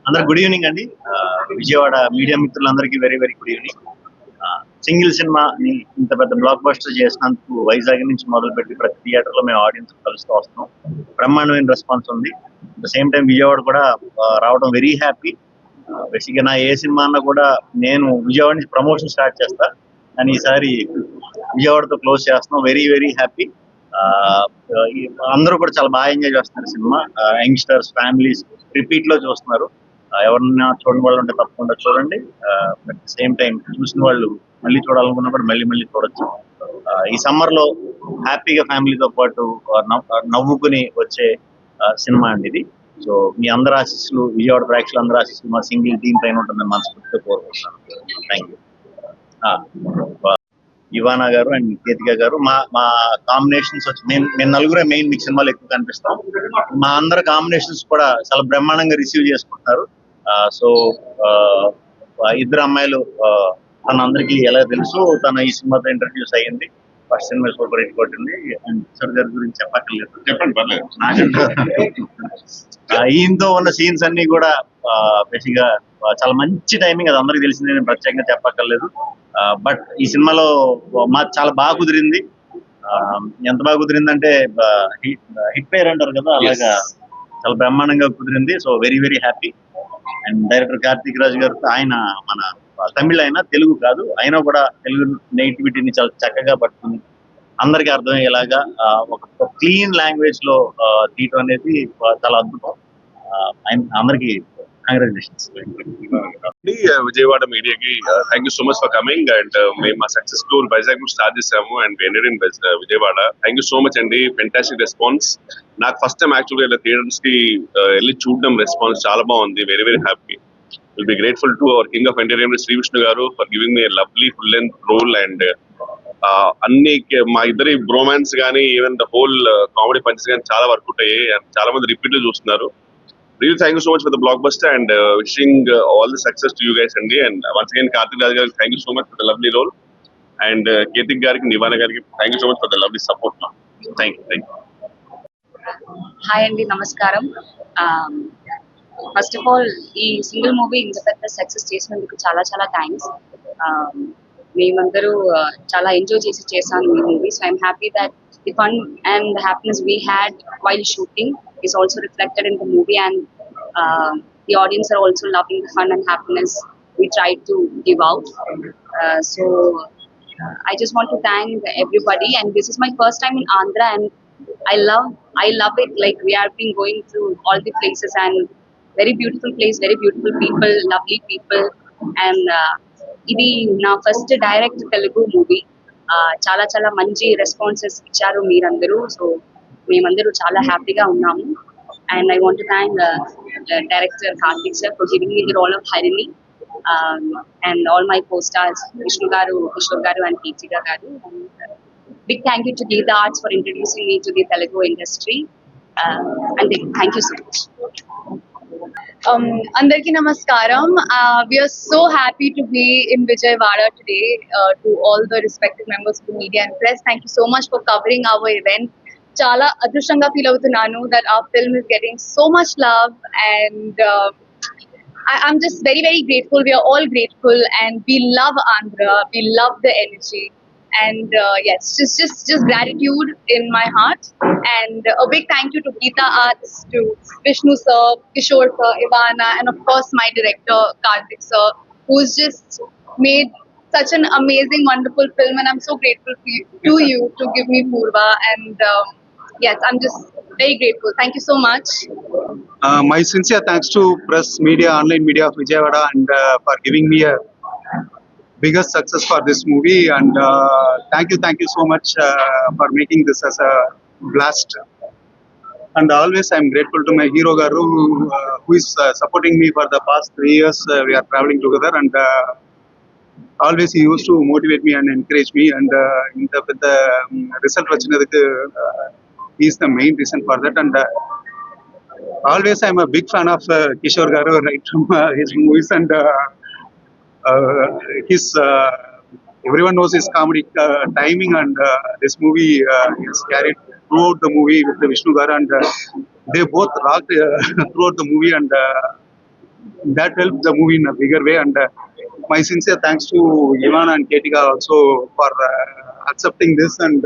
అందరు good evening అండి. Vijayawada media మిత్రులందరికీ very very good evening. Single cinema ఇంత పెద్ద బ్లాక్ బస్టర్ చేసినందుకు వైజాగ్ నుంచి మొదలుపెట్టి ప్రతి థియేటర్ లో మేము ఆడియన్స్ కలుస్తూ వస్తున్నాం. బ్రహ్మాండమైన రెస్పాన్స్ ఉంది. At the same time Vijayawada కూడా రావడం వెరీ హ్యాపీ. బేసిక్గా నా ఏ సినిమా అన్నా కూడా నేను విజయవాడ నుంచి ప్రమోషన్ స్టార్ట్ చేస్తా, కానీ ఈసారి విజయవాడతో క్లోజ్ చేస్తున్నాం. Very very happy. అందరూ కూడా చాలా బాగా ఎంజాయ్ చేస్తున్నారు సినిమా. యంగ్స్టర్స్, ఫ్యామిలీస్ రిపీట్ లో చూస్తున్నారు. ఎవరన్నా చూడని వాళ్ళు ఉంటే తప్పకుండా చూడండి. అట్ ద సేమ్ టైం చూసిన వాళ్ళు మళ్ళీ చూడాలనుకున్నా కూడా మళ్ళీ మళ్ళీ చూడొచ్చు. ఈ సమ్మర్ లో హ్యాపీగా ఫ్యామిలీతో పాటు నవ్వుకుని వచ్చే సినిమా అండి ఇది. సో మీ అందరి ఆశీస్సులు, విజయవాడ ప్రేక్షకులు అందరి ఆశీస్సులు మా సింగిల్ టీం పైన ఉంటుందని మనస్ఫూర్తిగా కోరుకుంటున్నాను. Thank you. ఇవానా గారు అండ్ కేతిక గారు మా కాంబినేషన్స్ వచ్చి మేము నలుగురే మెయిన్ మీకు సినిమాలో ఎక్కువ కనిపిస్తాం. మా అందరి కాంబినేషన్స్ కూడా చాలా బ్రహ్మాండంగా రిసీవ్ చేసుకుంటున్నారు. సో ఇద్దరు అమ్మాయిలు తన అందరికీ ఎలా తెలుసు, తన ఈ సినిమాతో ఇంట్రడ్యూస్ అయ్యింది. ఫస్ట్ సినిమా సూపర్ హిట్ కొట్టింది. అండ్ సార్ గారి గురించి చెప్పక్కర్లేదు, చెప్పండి పర్లేదు. ఈయనతో ఉన్న సీన్స్ అన్ని కూడా బేసిక్ గా చాలా మంచి టైమింగ్, అది అందరికి తెలిసింది, నేను ప్రత్యేకంగా చెప్పక్కర్లేదు. బట్ ఈ సినిమాలో మా చాలా బాగా కుదిరింది. ఎంత బాగా కుదిరిందంటే హిట్ పేర్ అంటారు కదా, అలాగా చాలా బ్రహ్మాండంగా కుదిరింది. So very very happy. And director Karthik Raj గారు, ఆయన మన తమిళ అయినా, తెలుగు కాదు, అయినా కూడా తెలుగు నెగిటివిటీని చాలా చక్కగా పట్టుకుని అందరికీ అర్థమయ్యేలాగా ఒక క్లీన్ లాంగ్వేజ్ లో తీయటం అనేది చాలా అద్భుతం. అందరికీ కంగ్రాచులేషన్స్. విజయవాడ మీడియాకి thank you so much for coming. And మేము మా సక్సెస్ టూర్ వైజాగ్ నుంచి స్టార్ట్ చేసాము and ended in Vijayawada. Thank you so much అండి, ఫెంటాస్టిక్ రెస్పాన్స్. నాకు ఫస్ట్ టైం యాక్చువల్గా ఇలా థియేటర్స్ కి వెళ్ళి చూడడం, రెస్పాన్స్ చాలా బాగుంది. Very very happy. Will be grateful to our king of entertainment Shri Vishnu గారు for giving me lovely full length role. And అన్ని మా ఇద్దరి బ్రోమాన్స్ కానీ, even the whole comedy punches కానీ చాలా వర్కౌట్ అయ్యాయి. అండ్ చాలా మంది రిపీట్ లో చూస్తున్నారు. Really, thank you so much for the blockbuster and wishing all the success to you guys, Andy. And once again, Karthik Raj garu, thank you so much for the lovely role. And Ketik gariki, Nivana gariki, thank you so much for the lovely support. Thank you. Hi Andy, Namaskaram. First of all, ఈ single movie ఇంత పెద్ద success చేసినందుకు చాలా చాలా thanks. మేమందరూ చాలా enjoy చేసాను ఈ movie. So I'm happy that the fun and the happiness we had while shooting is also reflected in the movie, and the audience are also loving the fun and happiness we tried to give out. So I just want to thank everybody, and this is my first time in Andhra, and I love it. Like, we have been going through all the places, and very beautiful place, very beautiful people, lovely people, and ఇది నా first direct Telugu movie. చాలా చాలా మంచి responses ఇచ్చారు మీరందరూ. So మేమందరూ చాలా హ్యాపీగా ఉన్నాము. And I want to thank director Karthik sir for giving me the role of Harini, and all my co stars Vishnu garu, Kishore garu and Keerthika garu. Big thank you to Geetha Arts for introducing me to the Telugu industry. And thank you so much. Andarki Namaskaram. We are so happy to be in Vijayawada today. To all the respective members of the media and press, thank you so much for covering our event. Chala adrushanga feel avutunnanu that our film is getting so much love, and I'm just very very grateful. We are all grateful, and we love Andhra. We love the energy. And yes, just gratitude in my heart, and a big thank you to Geeta Arts, to Vishnu sir, Kishore sir, Ivana, and of course my director Karthik sir, who's just made such an amazing, wonderful film, and I'm so grateful to you to give me Purva, and yes, I'm just very grateful. Thank you so much. My sincere thanks to press media, online media of Vijayawada, and for giving me a biggest success for this movie, and thank you so much for making this as a blast. And always I'm grateful to my hero garu, who is supporting me for the past 3 years. We are traveling together, and always he used to motivate me and encourage me, and with the result vachinadukku he is the main reason for that. And always I'm a big fan of Kishore garu, right from his movies, and his everyone knows his comedy timing, and this movie is carried throughout the movie with the Vishnu garu, and they both rocked throughout the movie, and that helped the movie in a bigger way. And my sincere thanks to Ivana and Ketika also for accepting this and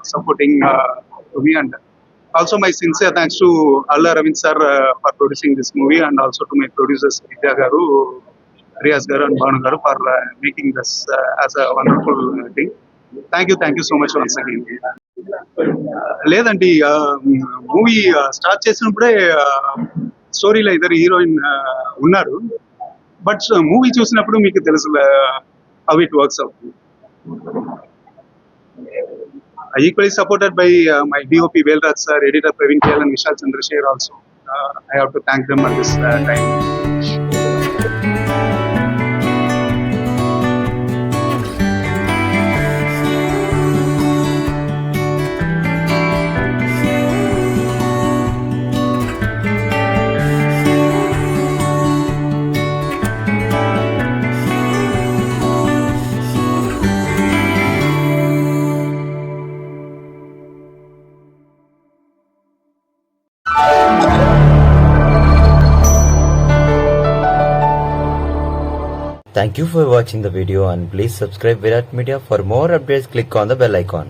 supporting to me. And also my sincere thanks to Alla Ravind sir for producing this movie, and also to my producers Vidya Garu, Riyaz Garu and Banu Garu for making this as a wonderful thing. Thank you so much once again. లేదండి movie start చేసినప్పుడే స్టోరీలో ఇద్దరు heroine ఉన్నారు, but movie చూసినప్పుడు మీకు తెలుసు how it works out. Equally supported by my DOP Velraj sir, editor Praveen KL and Vishal Chandrasekhar also. I have to thank them at this time. Thank you for watching the video, and please subscribe Virat Media. For more updates, click on the bell icon.